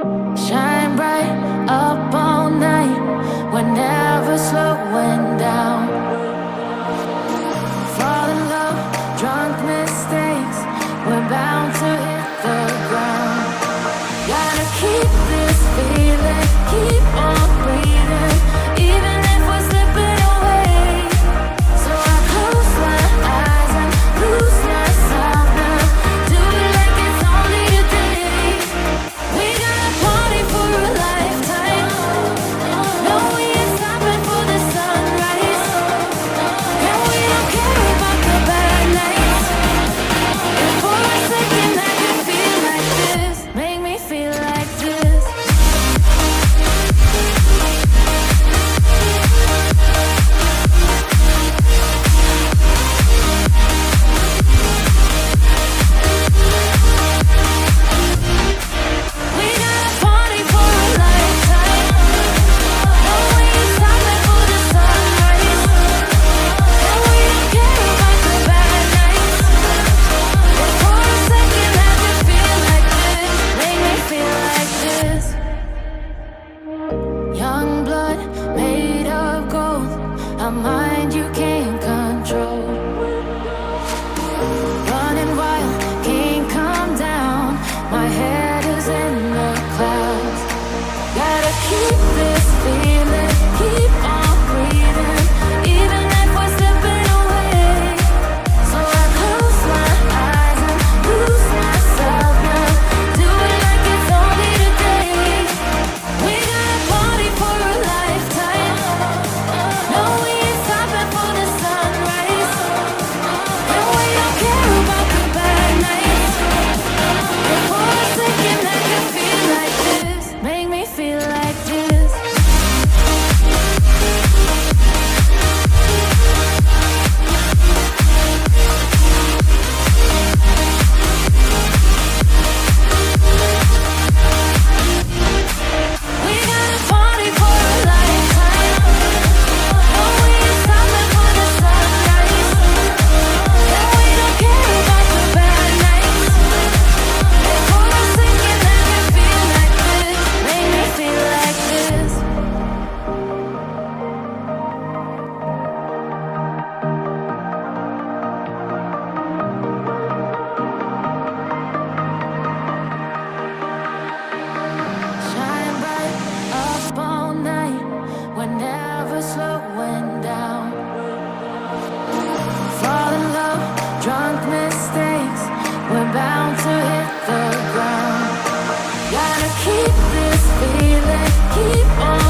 Shine bright up all night. We're never slowing down. Fall in love, drunk mistakes. We're bound to hit the ground. Gotta keep this feeling, keep on breathing, even if we're slipping away. So I close my eyes and lose myself now. Do it like it's only a day. We got a party for a lifetime. No, we ain't stopping for the sunrise. And we don't care about the bad nights. If for a second I can feel like this, make me feel like this. We got a party for a lifetime. No, we ain't stopping for the sunrise. And we don't care about the bad nights. If for a second I can feel like this, make me feel like this. Young blood made of gold, a mind you can't control. Running wild, can't come down. My head is in the clouds. Gotta keep this feeling, keep on breathing, even if we're slipping away. So I close my eyes and lose myself now. Do it like it's only today. We got a party for a lifetime. No, we ain't stopping for the sunrise. And we don't care about the bad nights. If for a second I can feel like this, make me feel like this. We got a party for a lifetime. No, we ain't stopping for the sunrise. And we don't care about the bad nights. If for a second I can feel like this, make me feel like this. Shine bright up all night. We're never slowing down. Fall in love, drunk mistakes. We're bound to hit the ground. Gotta keep this feeling, keep on